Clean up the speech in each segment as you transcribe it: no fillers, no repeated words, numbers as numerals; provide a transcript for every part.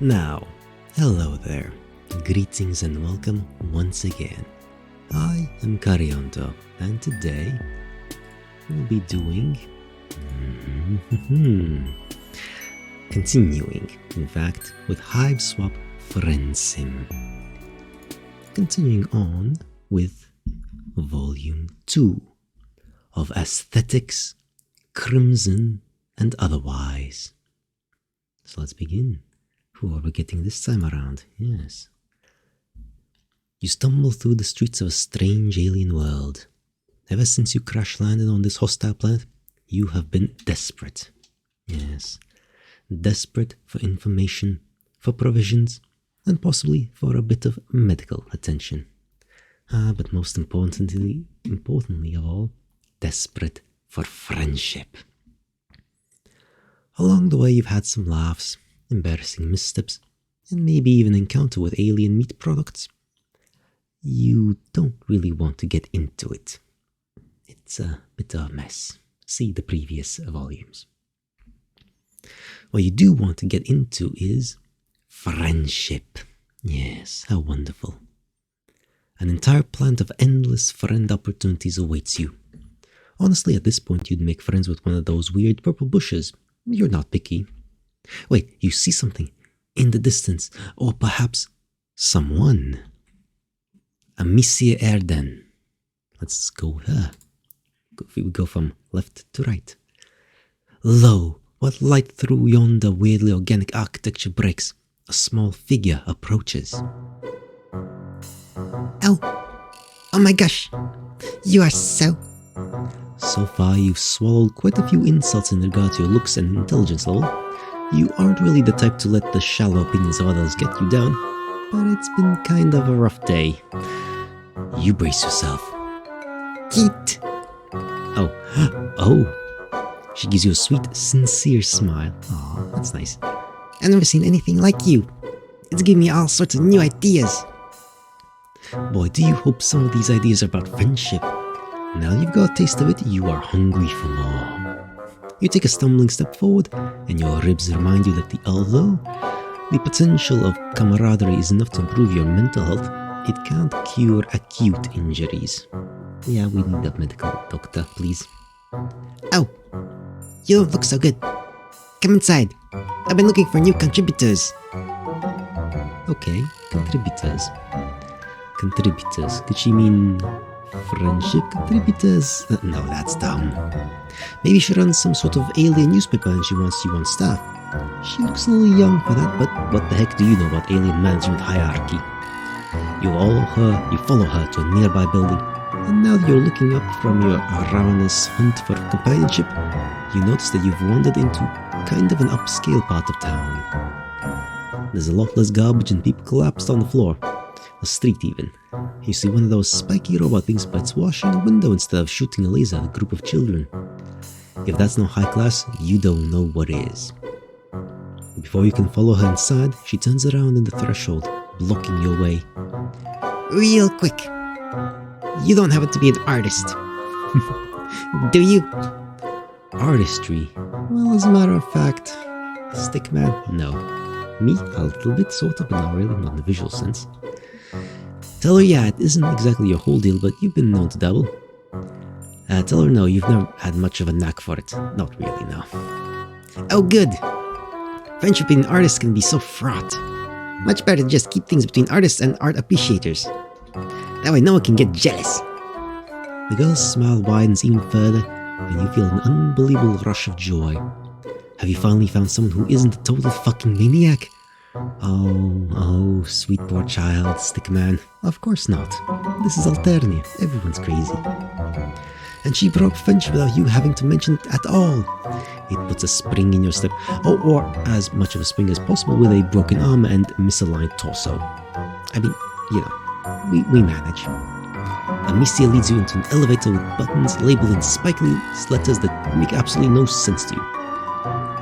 Now, hello there. Greetings and welcome once again. I am Karionto, and today we'll be doing... continuing, in fact, with Hiveswap Friendsim. Continuing on with Volume 2 of Aesthetics, Crimson, and Otherwise. So let's begin. Who are we getting this time around? Yes. You stumble through the streets of a strange alien world. Ever since you crash-landed on this hostile planet, you have been desperate. Yes. Desperate for information, for provisions, and possibly for a bit of medical attention. But most importantly of all, desperate for friendship. Along the way, you've had some laughs, embarrassing missteps, and maybe even an encounter with alien meat products. You don't really want to get into it. It's a bit of a mess. See the previous volumes. What you do want to get into is friendship. Yes, how wonderful. An entire plant of endless friend opportunities awaits you. Honestly, at this point, you'd make friends with one of those weird purple bushes. You're not picky. Wait, you see something in the distance, or perhaps someone. Amisia Erden. Let's go there. We go from left to right. Lo, what light through yonder weirdly organic architecture breaks. A small figure approaches. Oh my gosh, you are so... So far, you've swallowed quite a few insults in regard to your looks and intelligence level. You aren't really the type to let the shallow opinions of others get you down, but it's been kind of a rough day. You brace yourself. Heat. Oh. She gives you a sweet, sincere smile. Aw, that's nice. I've never seen anything like you. It's giving me all sorts of new ideas. Boy, do you hope some of these ideas are about friendship. Now you've got a taste of it, you are hungry for more. You take a stumbling step forward, and your ribs remind you that although the potential of camaraderie is enough to improve your mental health, it can't cure acute injuries. Yeah, we need a medical doctor, please. Oh, you don't look so good. Come inside. I've been looking for new contributors. Okay, contributors. Contributors. Could she mean friendship contributors? No, that's dumb. Maybe she runs some sort of alien newspaper and she wants you on staff. She looks a little young for that, but what the heck do you know about alien management hierarchy? You follow her to a nearby building, and now that you're looking up from your ravenous hunt for companionship, you notice that you've wandered into kind of an upscale part of town. There's a lot less garbage and people collapsed on the floor. A street even. You see one of those spiky robot things bites washing a window instead of shooting a laser at a group of children. If that's not high class, you don't know what is. Before you can follow her inside, she turns around in the threshold, blocking your way. Real quick. You don't happen to be an artist. Do you? Artistry? Well, as a matter of fact, stickman? No. Me? A little bit, sort of, but not really, not in the visual sense. Tell her, yeah, it isn't exactly your whole deal, but you've been known to dabble. Tell her, no, you've never had much of a knack for it. Not really, no. Oh, good. Friendship between artists can be so fraught. Much better to just keep things between artists and art appreciators. That way no one can get jealous. The girl's smile widens even further, and you feel an unbelievable rush of joy. Have you finally found someone who isn't a total fucking maniac? Oh, sweet poor child, stickman. Of course not. This is Alternia. Everyone's crazy. And she broke friendship without you having to mention it at all. It puts a spring in your step. Oh, or as much of a spring as possible with a broken arm and misaligned torso. I mean, you know, we manage. Amisia leads you into an elevator with buttons labeled in spiky letters that make absolutely no sense to you.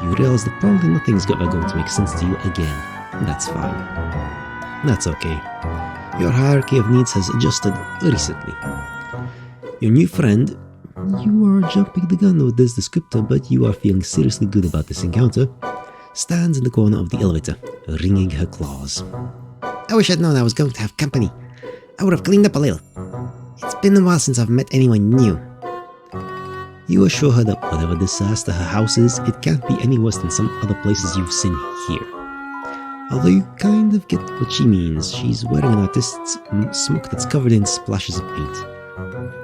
You realize that probably nothing's ever going to make sense to you again. That's fine. That's okay. Your hierarchy of needs has adjusted recently. Your new friend, you are jumping the gun with this descriptor, but you are feeling seriously good about this encounter, stands in the corner of the elevator, wringing her claws. I wish I'd known I was going to have company. I would have cleaned up a little. It's been a while since I've met anyone new. You assure her that whatever disaster her house is, it can't be any worse than some other places you've seen here. Although you kind of get what she means. She's wearing an artist's smock that's covered in splashes of paint.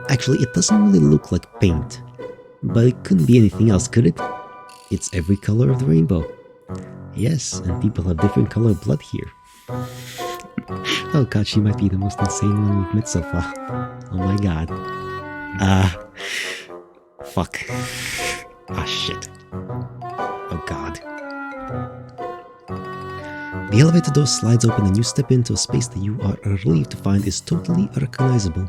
Actually, it doesn't really look like paint. But it couldn't be anything else, could it? It's every color of the rainbow. Yes, and people have different colored blood here. Oh god, she might be the most insane one we've met so far. Oh my god. Fuck. Ah, shit. Oh god. The elevator door slides open and you step into a space that you are relieved to find is totally recognizable.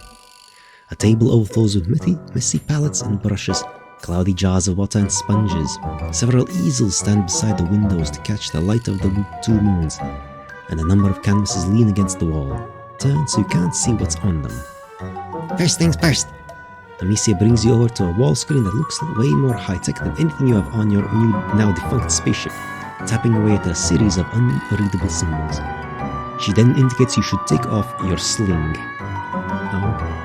A table overflows with messy palettes and brushes, cloudy jars of water and sponges. Several easels stand beside the windows to catch the light of the 2 moons, and a number of canvases lean against the wall, turned so you can't see what's on them. First things first. Amisia brings you over to a wall screen that looks way more high-tech than anything you have on your new, now defunct spaceship, tapping away at a series of unreadable symbols. She then indicates you should take off your sling. Oh.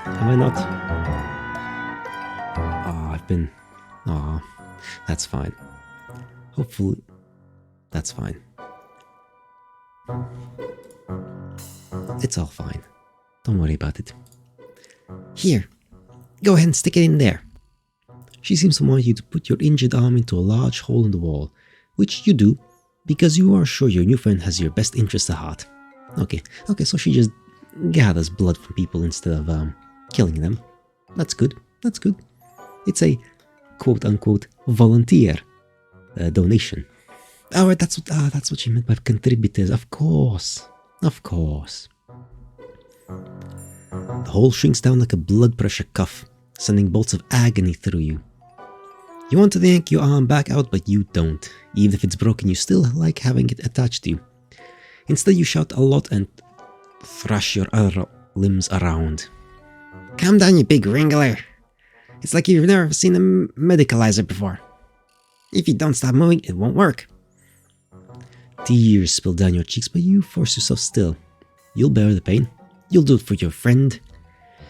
Am I not? Oh, that's fine. Hopefully, that's fine. It's all fine. Don't worry about it. Here, go ahead and stick it in there. She seems to want you to put your injured arm into a large hole in the wall, which you do, because you are sure your new friend has your best interest at heart. Okay, so she just gathers blood from people instead of killing them. That's good. It's a quote-unquote volunteer donation. Oh, that's what she meant by contributors. Of course. The hole shrinks down like a blood pressure cuff, sending bolts of agony through you. You want to yank your arm back out, but you don't. Even if it's broken, you still like having it attached to you. Instead, you shout a lot and thrash your other limbs around. Calm down, you big wrangler. It's like you've never seen a medicalizer before. If you don't stop moving, it won't work. Tears spill down your cheeks, but you force yourself still. You'll bear the pain. You'll do it for your friend.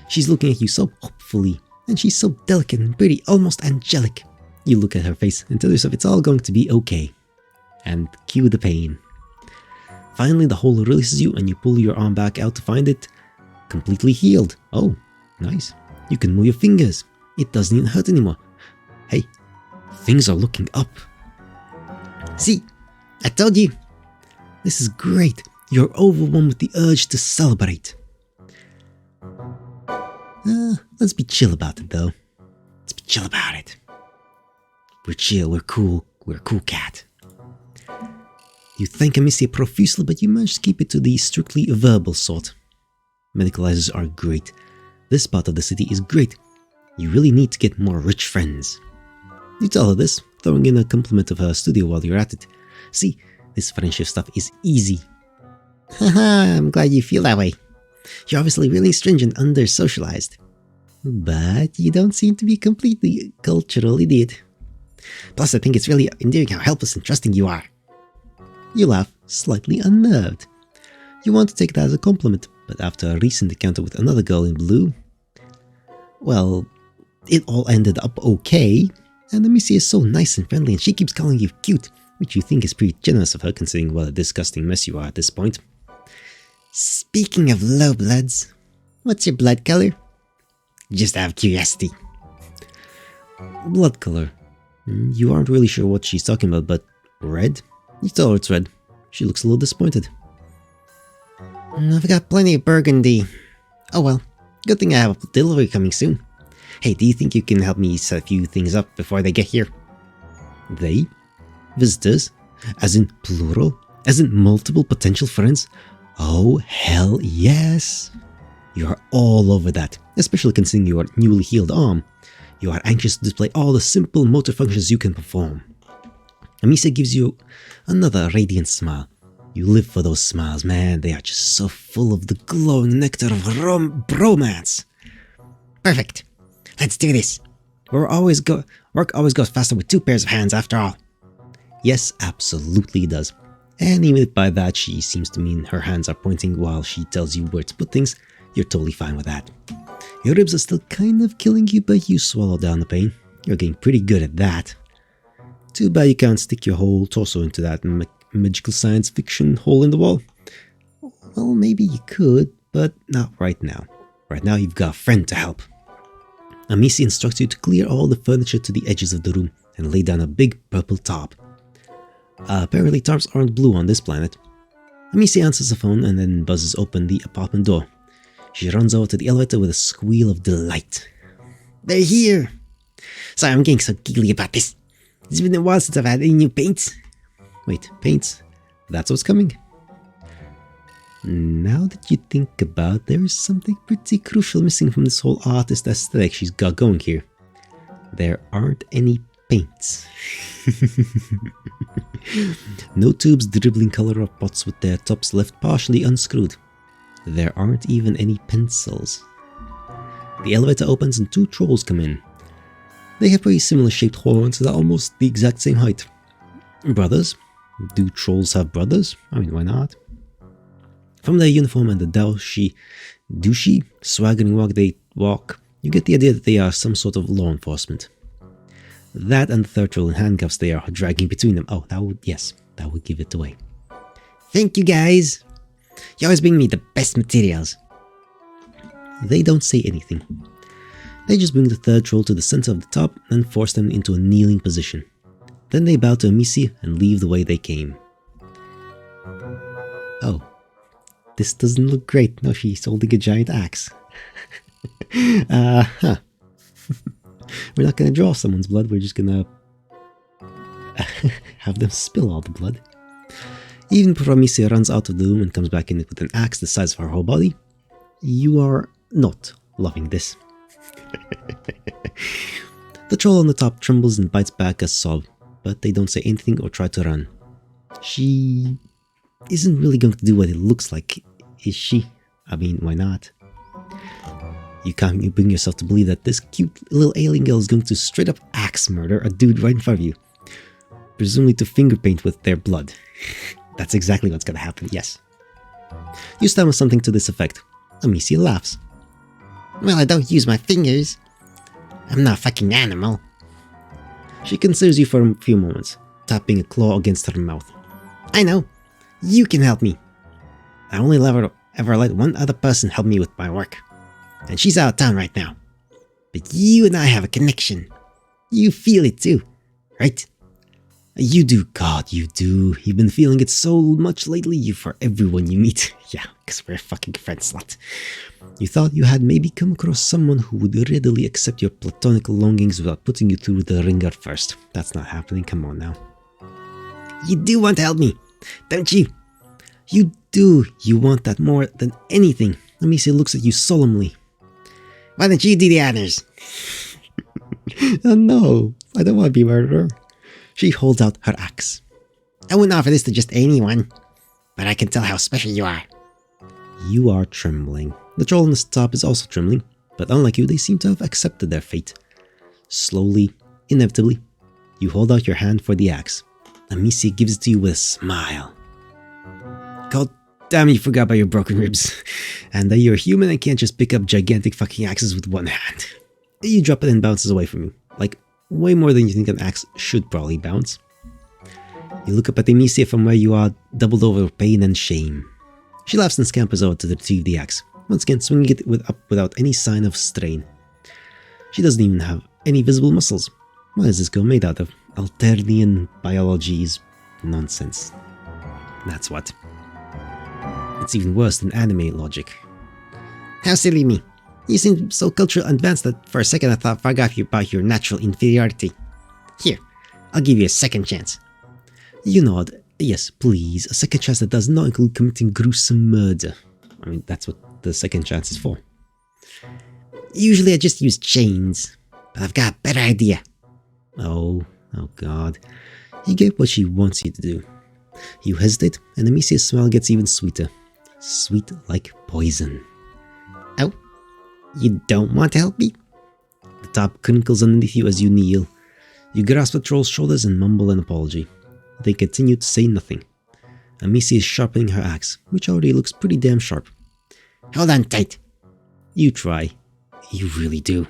She's looking at you so hopefully, and she's so delicate and pretty, almost angelic. You look at her face and tell yourself it's all going to be okay. And cue the pain. Finally, the hole releases you and you pull your arm back out to find it completely healed. Oh, nice. You can move your fingers. It doesn't even hurt anymore. Hey, things are looking up. See, I told you. This is great. You're overwhelmed with the urge to celebrate. Let's be chill about it, though. Let's be chill about it. We're chill, we're cool cat. You thank Amisia profusely, but you manage to keep it to the strictly verbal sort. Medicalizers are great. This part of the city is great. You really need to get more rich friends. You tell her this, throwing in a compliment of her studio while you're at it. See, this friendship stuff is easy. Haha, I'm glad you feel that way. You're obviously really stringent and under-socialized. But you don't seem to be a completely cultural idiot. Plus, I think it's really endearing how helpless and trusting you are. You laugh, slightly unnerved. You want to take that as a compliment, but after a recent encounter with another girl in blue, well, it all ended up okay, and Amisia is so nice and friendly and she keeps calling you cute, which you think is pretty generous of her considering what a disgusting mess you are at this point. Speaking of low bloods, what's your blood color? Just out of curiosity. Blood color. You aren't really sure what she's talking about, but red? You tell her it's red. She looks a little disappointed. I've got plenty of burgundy. Oh well, good thing I have a delivery coming soon. Hey, do you think you can help me set a few things up before they get here? They? Visitors? As in plural? As in multiple potential friends? Oh, hell yes! You are all over that, especially considering your newly healed arm. You are anxious to display all the simple motor functions you can perform. Amisia gives you another radiant smile. You live for those smiles, man. They are just so full of the glowing nectar of bromance. Perfect. Let's do this. Work always goes faster with 2 pairs of hands after all. Yes, absolutely does. And even if by that she seems to mean her hands are pointing while she tells you where to put things, you're totally fine with that. Your ribs are still kind of killing you, but you swallow down the pain. You're getting pretty good at that. Too bad you can't stick your whole torso into that magical science fiction hole in the wall. Well, maybe you could, but not right now. Right now you've got a friend to help. Amisia instructs you to clear all the furniture to the edges of the room and lay down a big purple tarp. Apparently tarps aren't blue on this planet. Amisia answers the phone and then buzzes open the apartment door. She runs over to the elevator with a squeal of delight. They're here! Sorry, I'm getting so giggly about this. It's been a while since I've had any new paints. Wait, paints? That's what's coming? Now that you think about it, there is something pretty crucial missing from this whole artist aesthetic she's got going here. There aren't any paints. No tubes dribbling color off pots with their tops left partially unscrewed. There aren't even any pencils. The elevator opens and two trolls come in. They have very similar shaped horns that are almost the exact same height. Brothers? Do trolls have brothers? I mean, why not? From their uniform and the douchey, swaggering walk they walk, you get the idea that they are some sort of law enforcement. That and the third troll in handcuffs they are dragging between them. Oh, that would give it away. Thank you, guys. You always bring me the best materials. They don't say anything. They just bring the third troll to the center of the top and force them into a kneeling position. Then they bow to Amisia and leave the way they came. Oh, this doesn't look great. No, she's holding a giant axe. We're not gonna draw someone's blood, we're just gonna have them spill all the blood. Even before Amisia runs out of the room and comes back in with an axe the size of her whole body, you are not loving this. The troll on the top trembles and bites back a sob, but they don't say anything or try to run. She isn't really going to do what it looks like, is she? I mean, why not? You can't bring yourself to believe that this cute little alien girl is going to straight up axe murder a dude right in front of you. Presumably to finger paint with their blood. That's exactly what's gonna happen, yes. You stammer something to this effect. Amisia laughs. Well, I don't use my fingers. I'm not a fucking animal. She considers you for a few moments, tapping a claw against her mouth. I know. You can help me. I only ever let one other person help me with my work. And she's out of town right now. But you and I have a connection. You feel it too, right? You do, God, you do. You've been feeling it so much lately, you for everyone you meet. Yeah, because we're fucking friends, slut. You thought you had maybe come across someone who would readily accept your platonic longings without putting you through the ringer first. That's not happening, come on now. You do want to help me, don't you? You do. You want that more than anything. Amisia looks at you solemnly. Why don't you do the honors? No, I don't want to be a murderer. She holds out her axe. I wouldn't offer this to just anyone, but I can tell how special you are. You are trembling. The troll on the top is also trembling, but unlike you, they seem to have accepted their fate. Slowly, inevitably, you hold out your hand for the axe. Amisia gives it to you with a smile. God damn, you forgot about your broken ribs. And that you're human and can't just pick up gigantic fucking axes with one hand. You drop it and it bounces away from you. Like, way more than you think an axe should probably bounce. You look up at Amisia from where you are, doubled over with pain and shame. She laughs and scampers over to retrieve the axe, once again swinging it up without any sign of strain. She doesn't even have any visible muscles. What is this girl made out of? Alternian biology is nonsense. That's what. It's even worse than anime logic. How silly me. You seem so culturally advanced that for a second I thought I forgot about your natural inferiority. Here, I'll give you a second chance. You nod. Yes, please. A second chance that does not include committing gruesome murder. I mean, that's what the second chance is for. Usually I just use chains, but I've got a better idea. Oh God. You get what she wants you to do. You hesitate, and Amisia's smile gets even sweeter. Sweet like poison. Oh? You don't want to help me? The top crinkles underneath you as you kneel. You grasp the troll's shoulders and mumble an apology. They continue to say nothing. Amisia is sharpening her axe, which already looks pretty damn sharp. Hold on tight. You try. You really do.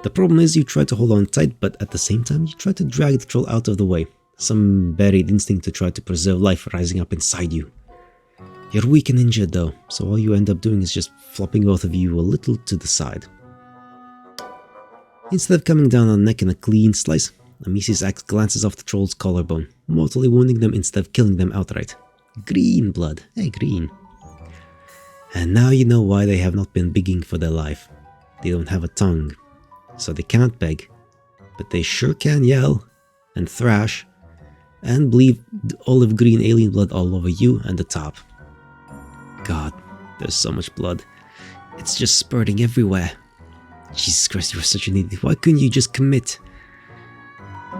The problem is you try to hold on tight, but at the same time you try to drag the troll out of the way. Some buried instinct to try to preserve life rising up inside you. You're weak and injured though, so all you end up doing is just flopping both of you a little to the side. Instead of coming down on the neck in a clean slice, Amisia's axe glances off the troll's collarbone, mortally wounding them instead of killing them outright. Green blood. Hey, green. And now you know why they have not been begging for their life. They don't have a tongue, so they can't beg, but they sure can yell, and thrash, and bleed olive green alien blood all over you and the top. God, there's so much blood. It's just spurting everywhere. Jesus Christ, you're such an idiot. Why couldn't you just commit?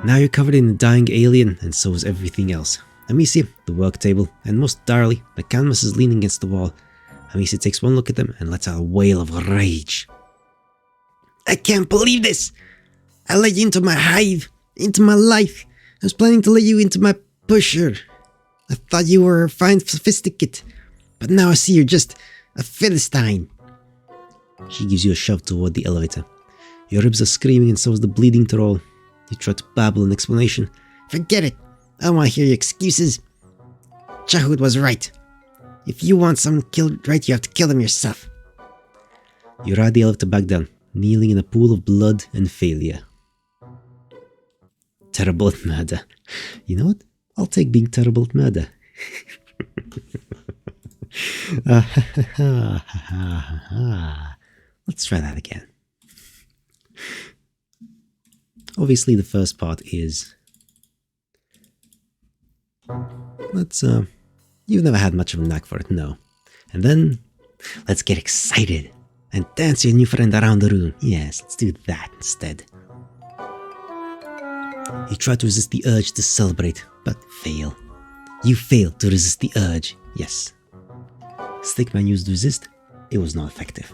Now you're covered in a dying alien, and so is everything else. Amisia, the work table, and most direly, the canvas is leaning against the wall. Amisia takes one look at them and lets out a wail of rage. I can't believe this! I let you into my hive, into my life. I was planning to let you into my pusher. I thought you were fine, sophisticated, but now I see you're just a Philistine. She gives you a shove toward the elevator. Your ribs are screaming and so is the bleeding troll. You try to babble an explanation. Forget it. I don't want to hear your excuses. Chahut was right. If you want someone killed right, you have to kill them yourself. You ride the elevator back down, kneeling in a pool of blood and failure. Terrible at murder. You know what? I'll take being terrible at murder. Let's try that again. Obviously the first part is... You've never had much of a knack for it, no. And then, let's get excited and dance your new friend around the room. Yes, let's do that instead. You try to resist the urge to celebrate, but fail. You fail to resist the urge, yes. Stickman used resist, it was not effective.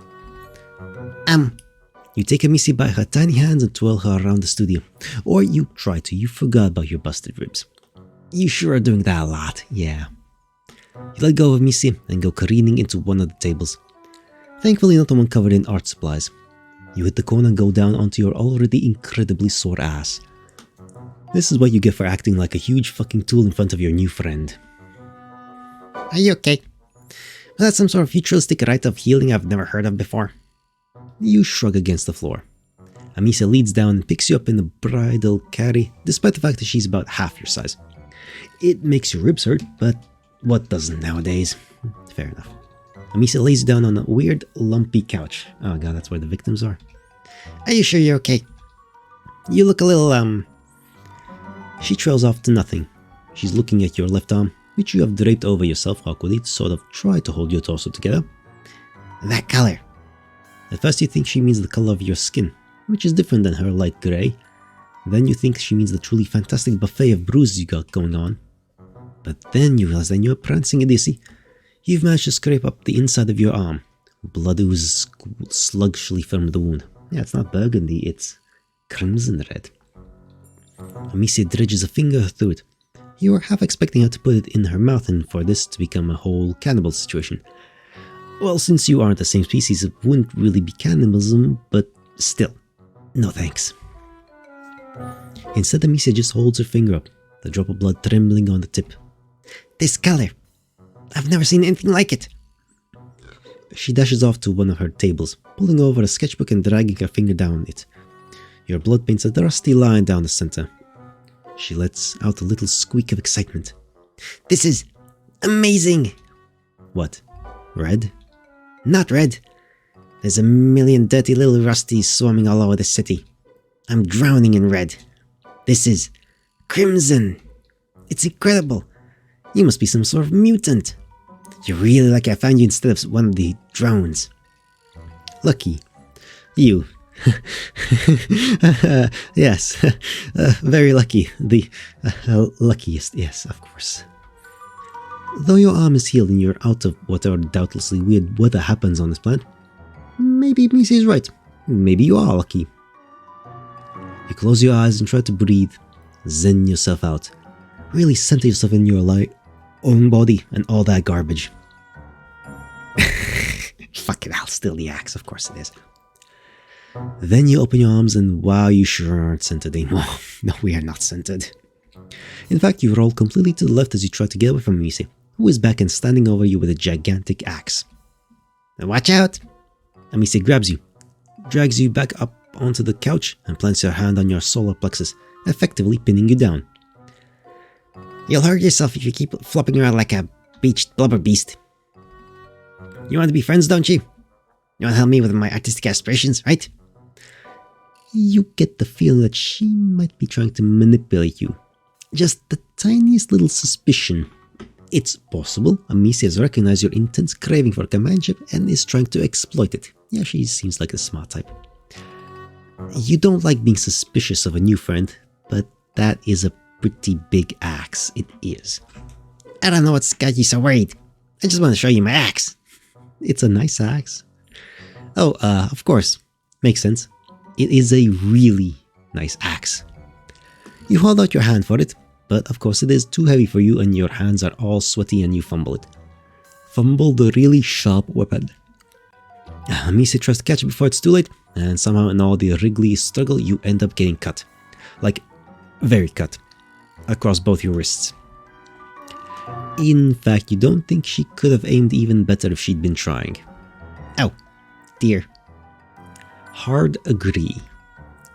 You take Amisia by her tiny hands and twirl her around the studio. Or you try to, you forgot about your busted ribs. You sure are doing that a lot, yeah. You let go of Amisia and go careening into one of the tables. Thankfully not the one covered in art supplies. You hit the corner and go down onto your already incredibly sore ass. This is what you get for acting like a huge fucking tool in front of your new friend. Are you okay? Was that some sort of futuristic rite of healing I've never heard of before? You shrug against the floor. Amisia leads down and picks you up in a bridal carry, despite the fact that she's about half your size. It makes your ribs hurt, but what doesn't nowadays? Fair enough. Amisia lays you down on a weird, lumpy couch. Oh god, that's where the victims are. Are you sure you're okay? You look a little, She trails off to nothing. She's looking at your left arm, which you have draped over yourself awkwardly to sort of try to hold your torso together. That color. At first you think she means the color of your skin, which is different than her light grey. Then you think she means the truly fantastic buffet of bruises you got going on. But then you realize that in your prancing idiocy, you've managed to scrape up the inside of your arm. Blood oozes sluggishly from the wound. Yeah, it's not burgundy, it's crimson red. Amisia dredges a finger through it. You are half expecting her to put it in her mouth and for this to become a whole cannibal situation. Well, since you aren't the same species, it wouldn't really be cannibalism, but still, no thanks. Instead, Amisia just holds her finger up, the drop of blood trembling on the tip. This color. I've never seen anything like it. She dashes off to one of her tables, pulling over a sketchbook and dragging her finger down it. Your blood paints a rusty line down the center. She lets out a little squeak of excitement. This is amazing! What? Red? Not red. There's a million dirty little rusties swarming all over the city. I'm drowning in red. This is crimson. It's incredible. You must be some sort of mutant. You're really lucky I found you instead of one of the drones. Lucky? You. Yes. Very lucky. The luckiest, yes, of course. Though your arm is healed and you're out of whatever doubtlessly weird weather happens on this planet, maybe Amisia is right. Maybe you are lucky. You close your eyes and try to breathe, zen yourself out. Really center yourself in your own body and all that garbage. Fuck it, I'll steal the axe, of course it is. Then you open your arms and wow, you sure aren't centered anymore. No, we are not centered. In fact, you roll completely to the left as you try to get away from Amisia, who is back and standing over you with a gigantic axe. Watch out! Amisia grabs you, drags you back up onto the couch, and plants her hand on your solar plexus, effectively pinning you down. You'll hurt yourself if you keep flopping around like a beached blubber beast. You want to be friends, don't you? You want to help me with my artistic aspirations, right? You get the feeling that she might be trying to manipulate you. Just the tiniest little suspicion. It's possible Amisia has recognized your intense craving for companionship and is trying to exploit it. Yeah, she seems like a smart type. You don't like being suspicious of a new friend, but that is a pretty big axe. It is. I don't know what's got you so worried. I just want to show you my axe. It's a nice axe. Oh, of course. Makes sense. It is a really nice axe. You hold out your hand for it, but of course it is too heavy for you and your hands are all sweaty and you fumble it. Fumble the really sharp weapon. Amisia tries to catch it before it's too late, and somehow in all the wriggly struggle you end up getting cut. Like, very cut. Across both your wrists. In fact, you don't think she could have aimed even better if she'd been trying. Oh, dear. Hard agree.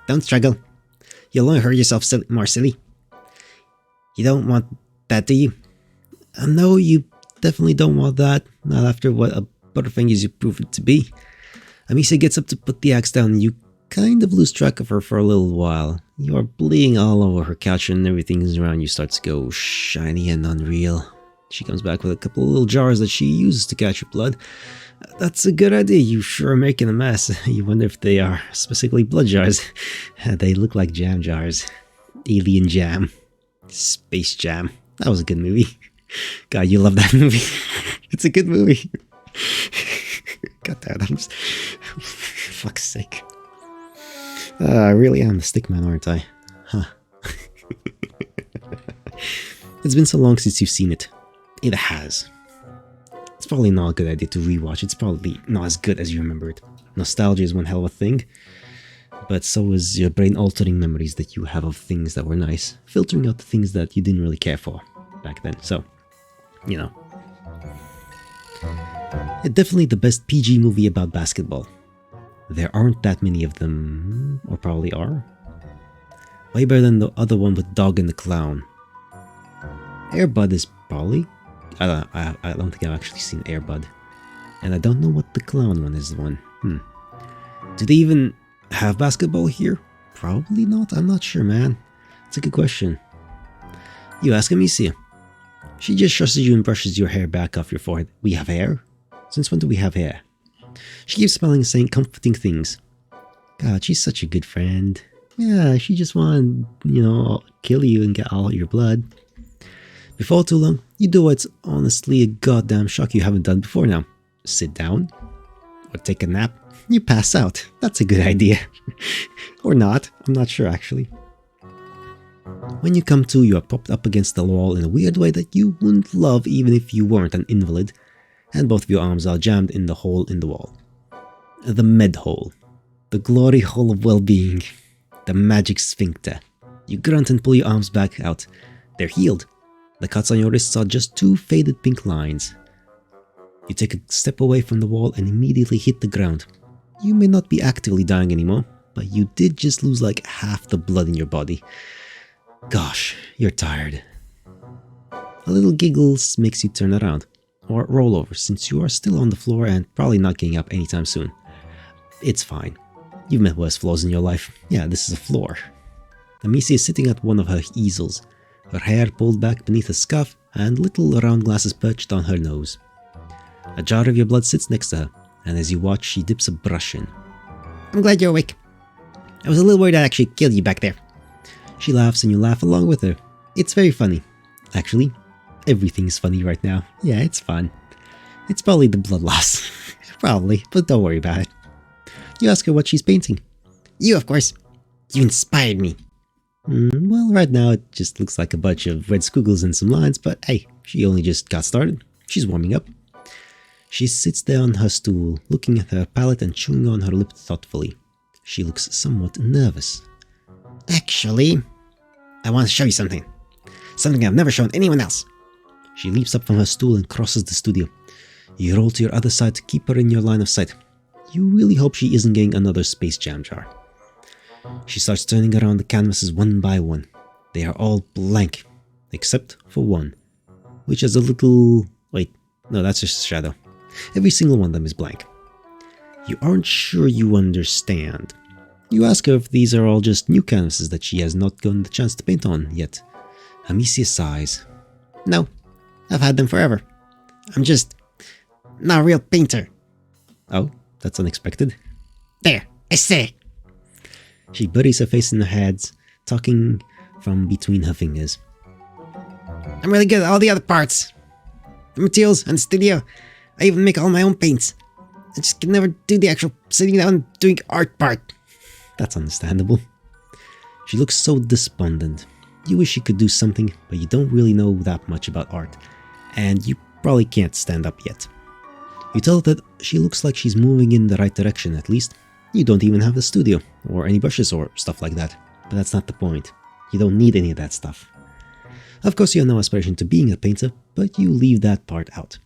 Don't struggle. You'll only hurt yourself more silly. You don't want that, do you? No, you definitely don't want that. Not after what a butterfingers you prove it to be. Amisia gets up to put the axe down and you kind of lose track of her for a little while. You are bleeding all over her couch and everything around you starts to go shiny and unreal. She comes back with a couple of little jars that she uses to catch your blood. That's a good idea, you sure are making a mess. You wonder if they are specifically blood jars. They look like jam jars. Alien Jam. Space Jam. That was a good movie. God, you love that movie. It's a good movie. God damn, I'm just... fuck's sake. I really am the stick man, aren't I? Huh. It's been so long since you've seen it. It has. It's probably not a good idea to rewatch. It's probably not as good as you remember it. Nostalgia is one hell of a thing. But so is your brain altering memories that you have of things that were nice, filtering out the things that you didn't really care for back then. So, you know. It's definitely the best PG movie about basketball. There aren't that many of them, or probably are. Way better than the other one with Dog and the Clown. Air Bud is probably... I don't think I've actually seen Air Bud. And I don't know what the clown one is the one. Do they even have basketball here? Probably not. I'm not sure, man. It's a good question. You ask Amisia. She just trusts you and brushes your hair back off your forehead. We have hair? Since when do we have hair? She keeps smiling and saying comforting things. God, she's such a good friend. Yeah, she just wanted, kill you and get all your blood. Before too long, you do what's honestly a goddamn shock you haven't done before now. Sit down. Or take a nap. You pass out. That's a good idea. Or not. I'm not sure actually. When you come to, you are propped up against the wall in a weird way that you wouldn't love even if you weren't an invalid, and both of your arms are jammed in the hole in the wall. The med hole. The glory hole of well-being. The magic sphincter. You grunt and pull your arms back out. They're healed. The cuts on your wrists are just two faded pink lines. You take a step away from the wall and immediately hit the ground. You may not be actively dying anymore, but you did just lose like half the blood in your body. Gosh, you're tired. A little giggles makes you turn around, or roll over since you are still on the floor and probably not getting up anytime soon. It's fine. You've met worse floors in your life. Yeah, this is a floor. Amisia is sitting at one of her easels, her hair pulled back beneath a scarf and little round glasses perched on her nose. A jar of your blood sits next to her, and as you watch, she dips a brush in. I'm glad you're awake. I was a little worried I'd actually kill you back there. She laughs and you laugh along with her. It's very funny. Actually, everything's funny right now. Yeah, it's fun. It's probably the blood loss. Probably, but don't worry about it. You ask her what she's painting. You, of course. You inspired me. Well, right now it just looks like a bunch of red squiggles and some lines, but hey, she only just got started. She's warming up. She sits there on her stool, looking at her palette and chewing on her lip thoughtfully. She looks somewhat nervous. Actually, I want to show you something. Something I've never shown anyone else. She leaps up from her stool and crosses the studio. You roll to your other side to keep her in your line of sight. You really hope she isn't getting another Space Jam jar. She starts turning around the canvases one by one. They are all blank, except for one, which is a little... Wait, no, that's just a shadow. Every single one of them is blank. You aren't sure you understand. You ask her if these are all just new canvases that she has not gotten the chance to paint on yet. Amisia sighs. No, I've had them forever. I'm just not a real painter. Oh, that's unexpected. There, I say. She buries her face in her hands, talking from between her fingers. I'm really good at all the other parts. The materials and the studio. I even make all my own paints. I just can never do the actual sitting down and doing art part. That's understandable. She looks so despondent. You wish you could do something, but you don't really know that much about art, and you probably can't stand up yet. You tell her that she looks like she's moving in the right direction at least. You don't even have the studio, or any brushes or stuff like that, but that's not the point. You don't need any of that stuff. Of course you have no aspiration to being a painter, but you leave that part out.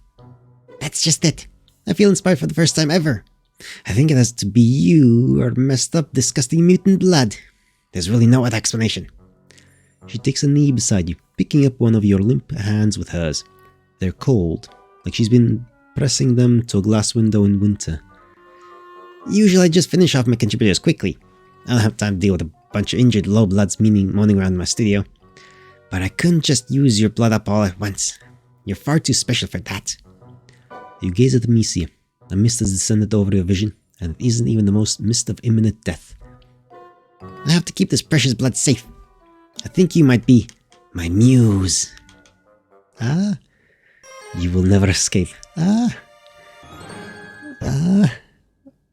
That's just it. I feel inspired for the first time ever. I think it has to be you or messed up, disgusting mutant blood. There's really no other explanation. She takes a knee beside you, picking up one of your limp hands with hers. They're cold, like she's been pressing them to a glass window in winter. Usually I just finish off my contributors quickly. I don't have time to deal with a bunch of injured low bloods moaning around my studio. But I couldn't just use your blood up all at once. You're far too special for that. You gaze at Amisia. A mist has descended over your vision, and it isn't even the most mist of imminent death. I have to keep this precious blood safe. I think you might be my muse. Ah, you will never escape.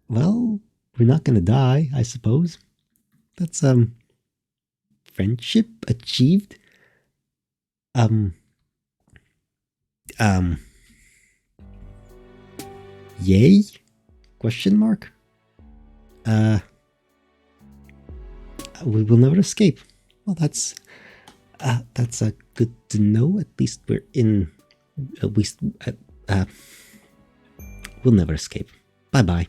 Well, we're not gonna die, I suppose. That's, friendship achieved? Yay? Question mark? We will never escape. Well, that's good to know. At least we're in, we'll never escape. Bye-bye.